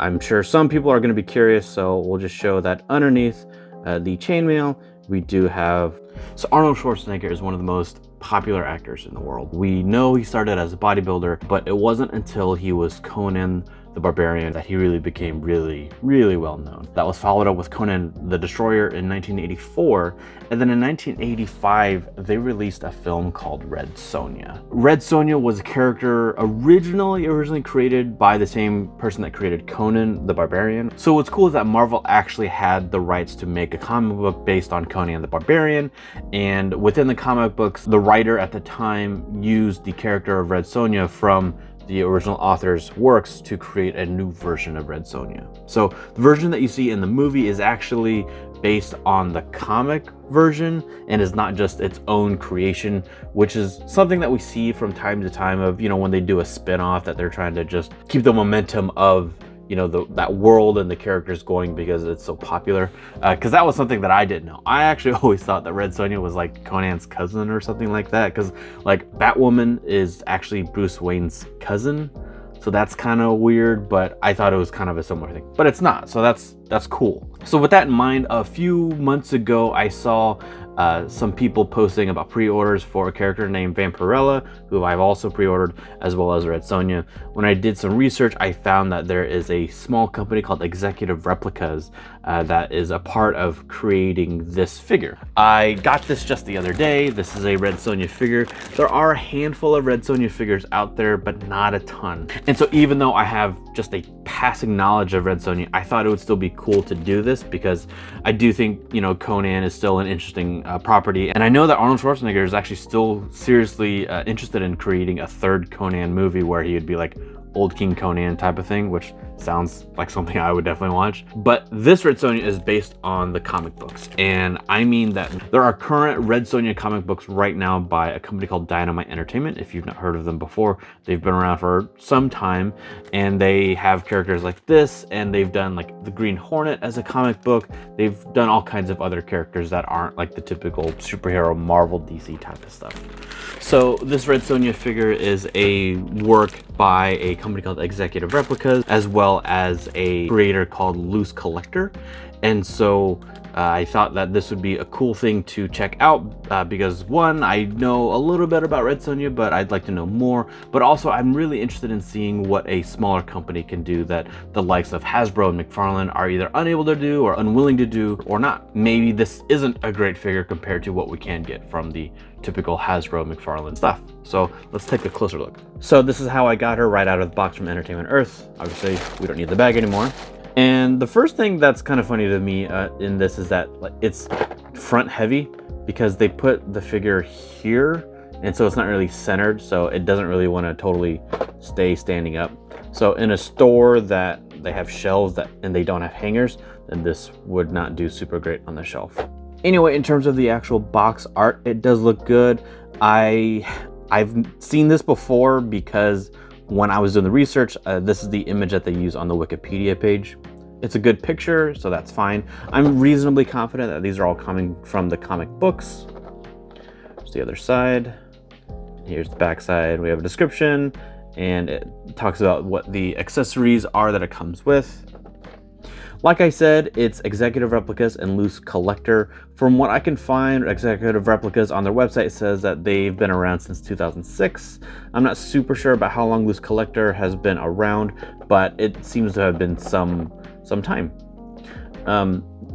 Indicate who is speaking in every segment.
Speaker 1: I'm sure some people are going to be curious, so we'll just show that underneath the chainmail, we do have... So Arnold Schwarzenegger is one of the most popular actors in the world. We know he started as a bodybuilder, but it wasn't until he was Conan the Barbarian that he really became really well known. That was followed up with Conan the Destroyer in 1984, and then in 1985 they released a film called Red Sonja. Red Sonja was a character originally created by the same person that created Conan the Barbarian. So what's cool is that Marvel actually had the rights to make a comic book based on Conan the Barbarian, and within the comic books, the writer at the time used the character of Red Sonja from the original author's works to create a new version of Red Sonja. So the version that you see in the movie is actually based on the comic version and is not just its own creation, which is something that we see from time to time of, when they do a spin-off, that they're trying to just keep the momentum of that world and the characters going because it's so popular. Because that was something that I didn't know. I actually always thought that Red Sonja was like Conan's cousin or something like that, because like Batwoman is actually Bruce Wayne's cousin. So that's kind of weird, but I thought it was kind of a similar thing, but it's not. So that's cool. So with that in mind, a few months ago, I saw some people posting about pre-orders for a character named Vampirella, who I've also pre-ordered, as well as Red Sonja. When I did some research, I found that there is a small company called Executive Replicas that is a part of creating this figure. I got this just the other day. This is a Red Sonja figure. There are a handful of Red Sonja figures out there, but not a ton. And so even though I have just a passing knowledge of Red Sonja, I thought it would still be cool to do this because I do think, Conan is still an interesting property. And I know that Arnold Schwarzenegger is actually still seriously interested in creating a third Conan movie where he would be like old King Conan type of thing, which sounds like something I would definitely watch. But this Red Sonja is based on the comic books. And I mean that there are current Red Sonja comic books right now by a company called Dynamite Entertainment. If you've not heard of them before, they've been around for some time, and they have characters like this, and they've done like the Green Hornet as a comic book. They've done all kinds of other characters that aren't like the typical superhero Marvel DC type of stuff. So this Red Sonja figure is a work by a company called Executive Replicas, as well as a creator called Loose Collector. And so I thought that this would be a cool thing to check out because one, I know a little bit about Red Sonja, but I'd like to know more. But also I'm really interested in seeing what a smaller company can do that the likes of Hasbro and McFarlane are either unable to do or unwilling to do or not. Maybe this isn't a great figure compared to what we can get from the typical Hasbro McFarlane stuff. So let's take a closer look. So this is how I got her right out of the box from Entertainment Earth. Obviously we don't need the bag anymore. And the first thing that's kind of funny to me in this is that it's front heavy because they put the figure here, and so it's not really centered, so it doesn't really want to totally stay standing up. So in a store that they have shelves and they don't have hangers, then this would not do super great on the shelf. Anyway, in terms of the actual box art, it does look good. I've seen this before because when I was doing the research, this is the image that they use on the Wikipedia page. It's a good picture, so that's fine. I'm reasonably confident that these are all coming from the comic books. Here's the other side. Here's the back side. We have a description, and it talks about what the accessories are that it comes with. Like I said, it's Executive Replicas and Loose Collector. From what I can find, Executive Replicas on their website says that they've been around since 2006. I'm not super sure about how long Loose Collector has been around, but it seems to have been some time.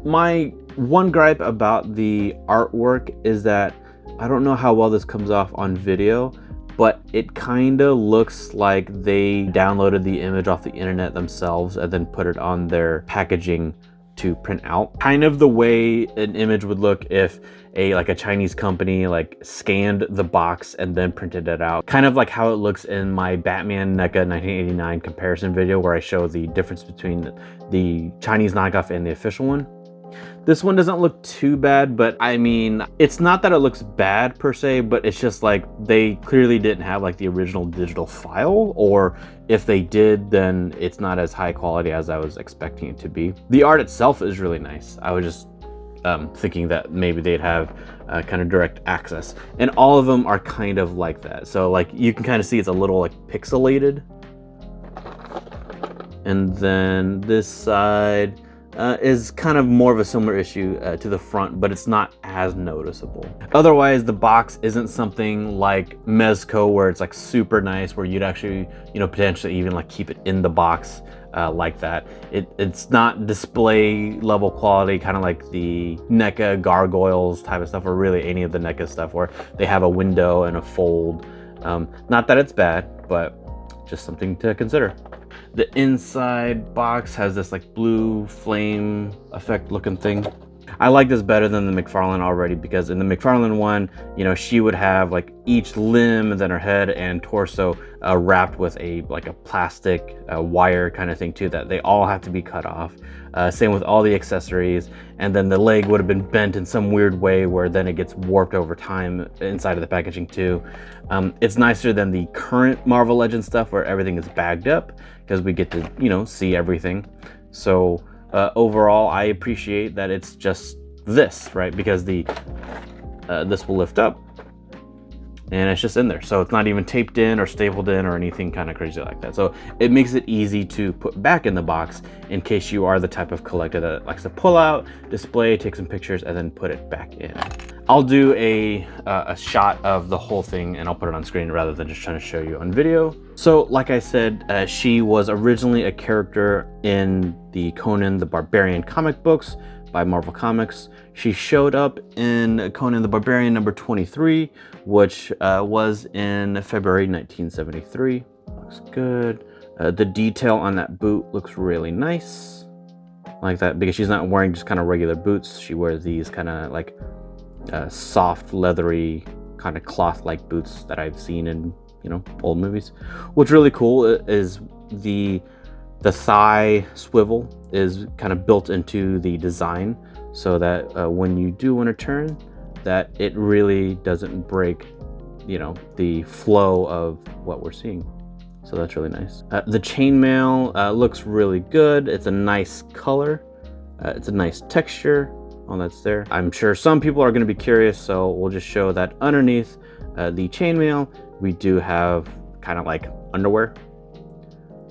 Speaker 1: My one gripe about the artwork is that I don't know how well this comes off on video, but it kind of looks like they downloaded the image off the internet themselves and then put it on their packaging to print out. Kind of the way an image would look if a Chinese company like scanned the box and then printed it out. Kind of like how it looks in my Batman NECA 1989 comparison video where I show the difference between the Chinese knockoff and the official one. This one doesn't look too bad, but I mean, it's not that it looks bad per se, but it's just like they clearly didn't have like the original digital file, or if they did, then it's not as high quality as I was expecting it to be. The art itself is really nice. I was just thinking that maybe they'd have kind of direct access, and all of them are kind of like that. So like you can kind of see it's a little like pixelated. And then this side is kind of more of a similar issue to the front, but it's not as noticeable. Otherwise, the box isn't something like Mezco where it's like super nice, where you'd actually, potentially even like keep it in the box like that. It's not display level quality, kind of like the NECA gargoyles type of stuff, or really any of the NECA stuff where they have a window and a fold. Not that it's bad, but just something to consider. The inside box has this like blue flame effect looking thing. I like this better than the McFarlane already, because in the McFarlane one, she would have like each limb and then her head and torso wrapped with a plastic wire kind of thing too, that they all have to be cut off. Same with all the accessories, and then the leg would have been bent in some weird way where then it gets warped over time inside of the packaging too. It's nicer than the current Marvel Legends stuff where everything is bagged up, because we get to see everything. So overall, I appreciate that it's just this, right? Because this will lift up and it's just in there. So it's not even taped in or stapled in or anything kind of crazy like that. So it makes it easy to put back in the box in case you are the type of collector that likes to pull out, display, take some pictures, and then put it back in. I'll do a shot of the whole thing and I'll put it on screen rather than just trying to show you on video. So like I said, she was originally a character in the Conan the Barbarian comic books by Marvel Comics. She showed up in Conan the Barbarian number 23, which was in February 1973. Looks good. The detail on that boot looks really nice. Like that, because she's not wearing just kind of regular boots. She wears these kind of like soft, leathery, kind of cloth-like boots that I've seen in, old movies. What's really cool is the thigh swivel is kind of built into the design, so that when you do want to turn, that it really doesn't break, the flow of what we're seeing. So that's really nice. The chainmail looks really good. It's a nice color. It's a nice texture. All that's there. I'm sure some people are going to be curious, so we'll just show that underneath the chainmail, we do have kind of like underwear.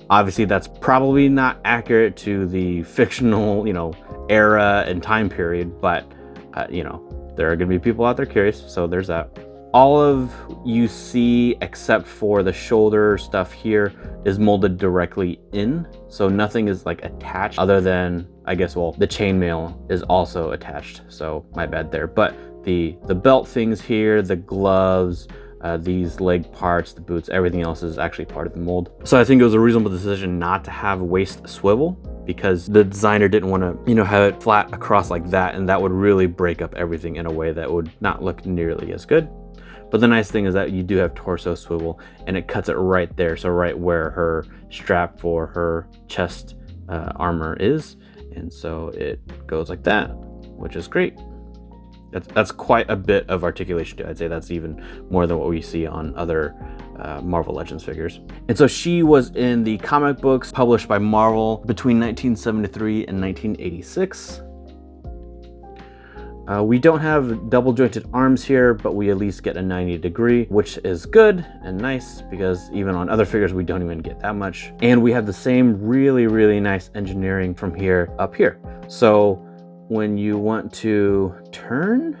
Speaker 1: Obviously, that's probably not accurate to the fictional, era and time period, but there are going to be people out there curious, so there's that. All of you see, except for the shoulder stuff here, is molded directly in, so nothing is like attached other than, I guess, well, the chainmail is also attached, so my bad there. But the belt things here, the gloves, these leg parts, the boots, everything else is actually part of the mold. So I think it was a reasonable decision not to have waist swivel, because the designer didn't want to, have it flat across like that, and that would really break up everything in a way that would not look nearly as good. But the nice thing is that you do have torso swivel, and it cuts it right there, so right where her strap for her chest armor is, and so it goes like that, which is great. That's quite a bit of articulation too. I'd say that's even more than what we see on other Marvel Legends figures. And so she was in the comic books published by Marvel between 1973 and 1986. We don't have double jointed arms here, but we at least get a 90 degree, which is good and nice, because even on other figures, we don't even get that much. And we have the same really, really nice engineering from here up here. So when you want to turn,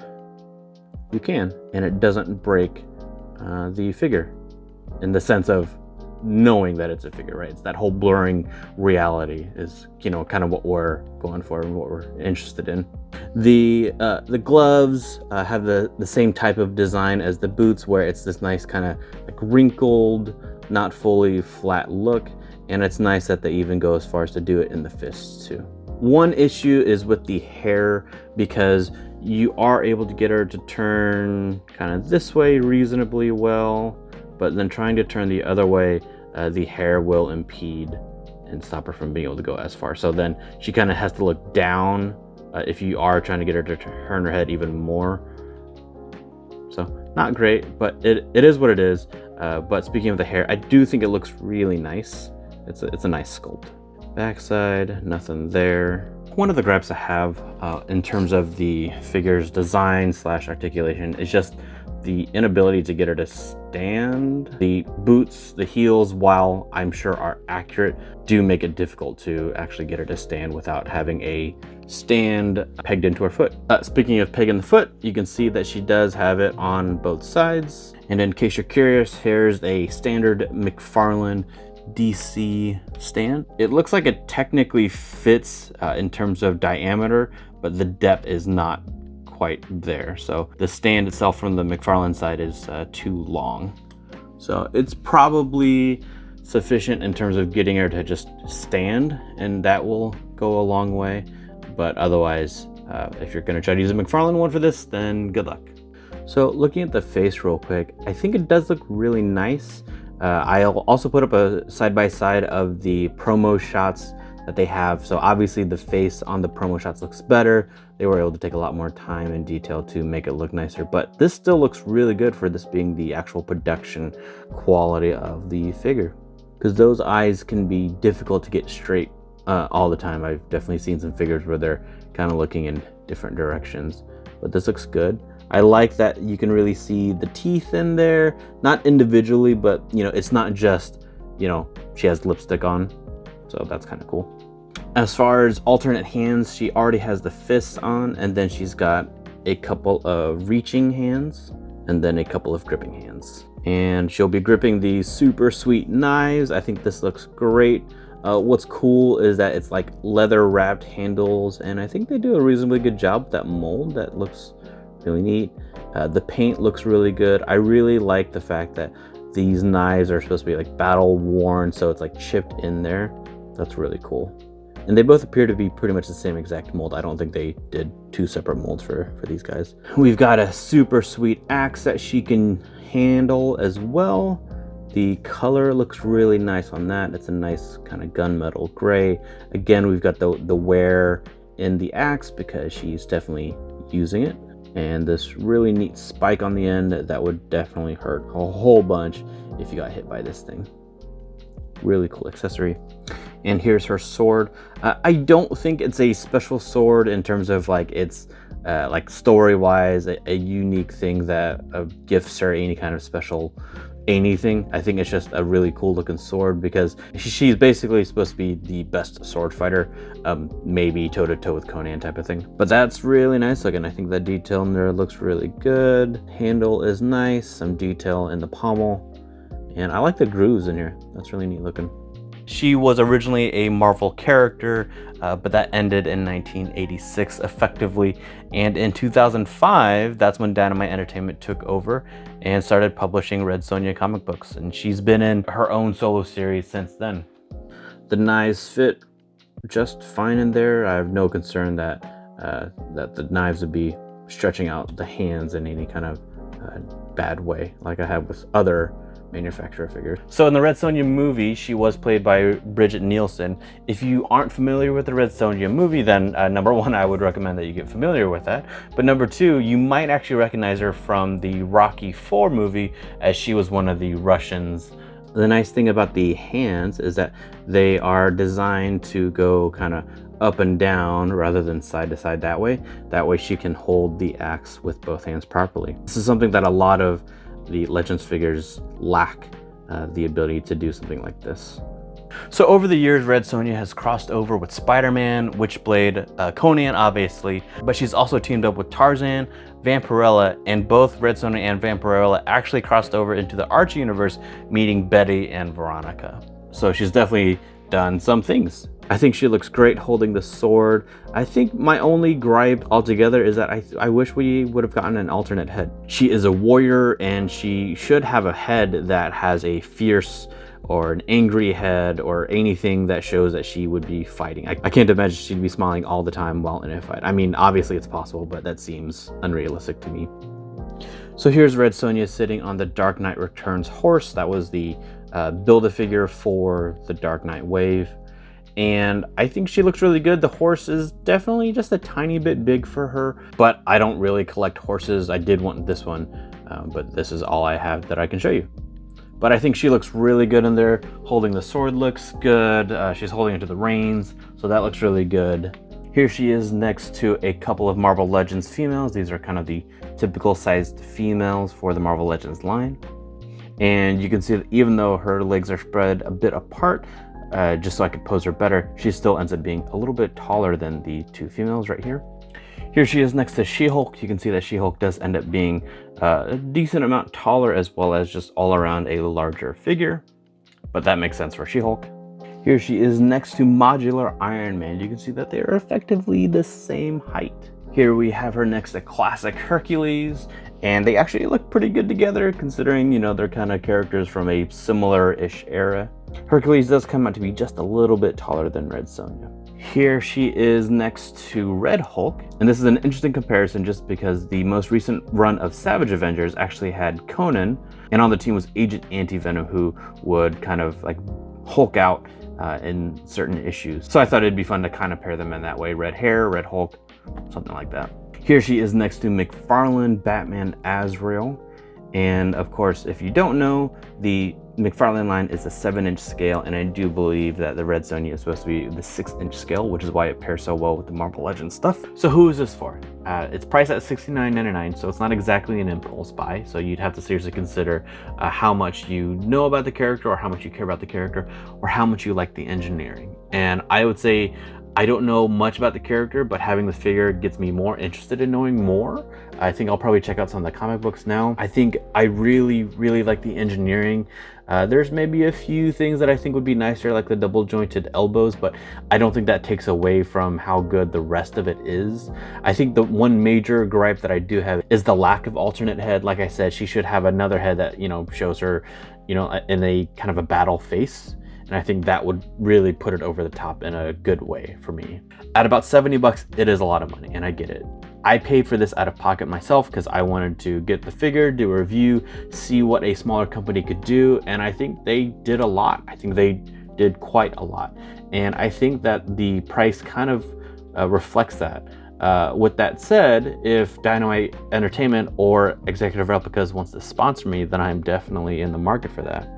Speaker 1: you can, and it doesn't break the figure in the sense of knowing that it's a figure, right? It's that whole blurring reality is, kind of what we're going for and what we're interested in. The gloves have the same type of design as the boots, where it's this nice kind of like wrinkled, not fully flat look, and it's nice that they even go as far as to do it in the fists too. One issue is with the hair, because you are able to get her to turn kind of this way reasonably well, but then trying to turn the other way, the hair will impede and stop her from being able to go as far. So then she kind of has to look down if you are trying to get her to turn her head even more. So not great, but it is what it is. But speaking of the hair, I do think it looks really nice. It's a nice sculpt. Backside, nothing there. One of the gripes I have in terms of the figure's design / articulation is just the inability to get her to stand. The boots, the heels, while I'm sure are accurate, do make it difficult to actually get her to stand without having a stand pegged into her foot. Speaking of pegging the foot, you can see that she does have it on both sides. And in case you're curious, here's a standard McFarlane DC stand. It looks like it technically fits in terms of diameter, but the depth is not quite there. So the stand itself from the McFarlane side is too long. So it's probably sufficient in terms of getting her to just stand, and that will go a long way. But otherwise, if you're gonna try to use a McFarlane one for this, then good luck. So looking at the face real quick, I think it does look really nice. I'll also put up a side-by-side of the promo shots that they have. So obviously the face on the promo shots looks better. They were able to take a lot more time and detail to make it look nicer, but this still looks really good for this being the actual production quality of the figure. Because those eyes can be difficult to get straight all the time. I've definitely seen some figures where they're kind of looking in different directions, but this looks good. I like that you can really see the teeth in there, not individually, but you know, it's not just, you know, she has lipstick on, so that's kind of cool. As far as alternate hands, she already has the fists on, and then she's got a couple of reaching hands and then a couple of gripping hands. And she'll be gripping these super sweet knives. I think this looks great. What's cool is that it's like leather wrapped handles, and I think they do a reasonably good job with that mold. That looks really neat. The paint looks really good. I really like the fact that these knives are supposed to be like battle worn, so it's like chipped in there. That's really cool. And they both appear to be pretty much the same exact mold. I don't think they did two separate molds for these guys. We've got a super sweet axe that she can handle as well. The color looks really nice on that. It's a nice kind of gunmetal gray. Again, we've got the wear in the axe because she's definitely using it. And this really neat spike on the end that would definitely hurt a whole bunch if you got hit by this thing. Really cool accessory. And here's her sword. I don't think it's a special sword in terms of like it's like story-wise a unique thing that gives her any kind of special anything. I think it's just a really cool looking sword because she's basically supposed to be the best sword fighter, maybe toe-to-toe with Conan type of thing. But that's really nice looking. I think the detail in there looks really good. Handle is nice, some detail in the pommel, and I like the grooves in here. That's really neat looking. She was originally a Marvel character, but that ended in 1986 effectively. And in 2005, that's when Dynamite Entertainment took over and started publishing Red Sonja comic books. And she's been in her own solo series since then. The knives fit just fine in there. I have no concern that the knives would be stretching out the hands in any kind of bad way like I have with other manufacturer figures. So in the Red Sonja movie, she was played by Bridget Nielsen. If you aren't familiar with the Red Sonja movie, then number one, I would recommend that you get familiar with that. But number two, you might actually recognize her from the Rocky IV movie, as she was one of the Russians. The nice thing about the hands is that they are designed to go kind of up and down rather than side to side that way. That way she can hold the axe with both hands properly. This is something that a lot of the Legends figures lack, the ability to do something like this. So over the years, Red Sonja has crossed over with Spider-Man, Witchblade, Conan obviously, but she's also teamed up with Tarzan, Vampirella, and both Red Sonja and Vampirella actually crossed over into the Archie universe, meeting Betty and Veronica. So she's definitely done some things. I think she looks great holding the sword. I think my only gripe altogether is that I wish we would have gotten an alternate head. She is a warrior and she should have a head that has a fierce or an angry head or anything that shows that she would be fighting. I can't imagine she'd be smiling all the time while in a fight. I mean, obviously it's possible, but that seems unrealistic to me. So here's Red Sonja sitting on the Dark Knight Returns horse. That was the Build-A-Figure for the Dark Knight wave. And I think she looks really good. The horse is definitely just a tiny bit big for her, but I don't really collect horses. I did want this one, but this is all I have that I can show you. But I think she looks really good in there. Holding the sword looks good. She's holding it to the reins, so that looks really good. Here she is next to a couple of Marvel Legends females. These are kind of the typical sized females for the Marvel Legends line. And you can see that even though her legs are spread a bit apart, just so I could pose her better, she still ends up being a little bit taller than the two females right here. Here she is next to She-Hulk. You can see that She-Hulk does end up being a decent amount taller, as well as just all around a larger figure, but that makes sense for She-Hulk. Here she is next to Modular Iron Man. You can see that they are effectively the same height. Here we have her next to Classic Hercules, and they actually look pretty good together considering, you know, they're kind of characters from a similar-ish era. Hercules does come out to be just a little bit taller than Red Sonja. Here she is next to Red Hulk, and this is an interesting comparison just because the most recent run of Savage Avengers actually had Conan, and on the team was Agent Anti-Venom, who would kind of like Hulk out in certain issues. So I thought it'd be fun to kind of pair them in that way. Red hair, Red Hulk, something like that. Here she is next to McFarlane Batman Azrael. And of course, if you don't know, the McFarlane line is a 7-inch scale, and I do believe that the Red Sonja is supposed to be the 6-inch scale, which is why it pairs so well with the Marvel Legends stuff. So who is this for? It's priced at $69.99, so it's not exactly an impulse buy, so you'd have to seriously consider how much you know about the character, or how much you care about the character, or how much you like the engineering. And I would say I don't know much about the character, but having the figure gets me more interested in knowing more. I think I'll probably check out some of the comic books now. I think I really like the engineering. There's maybe a few things that I think would be nicer, like the double jointed elbows, but I don't think that takes away from how good the rest of it is. I think the one major gripe that I do have is the lack of alternate head. Like I said, she should have another head that, you know, shows her, you know, in a kind of a battle face. And I think that would really put it over the top in a good way for me. At about 70 bucks, it is a lot of money, and I get it. I paid for this out of pocket myself because I wanted to get the figure, do a review, see what a smaller company could do, and I think they did a lot. I think they did quite a lot. And I think that the price kind of reflects that. With that said, if Dynamite Entertainment or Executive Replicas wants to sponsor me, then I'm definitely in the market for that.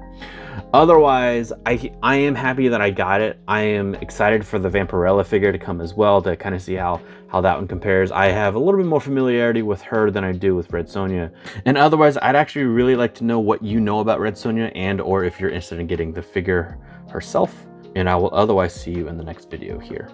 Speaker 1: Otherwise, I am happy that I got it. I am excited for the Vampirella figure to come as well, to kind of see how that one compares. I have a little bit more familiarity with her than I do with Red Sonja. And otherwise, I'd actually really like to know what you know about Red Sonja, and or if you're interested in getting the figure herself. And I will otherwise see you in the next video here.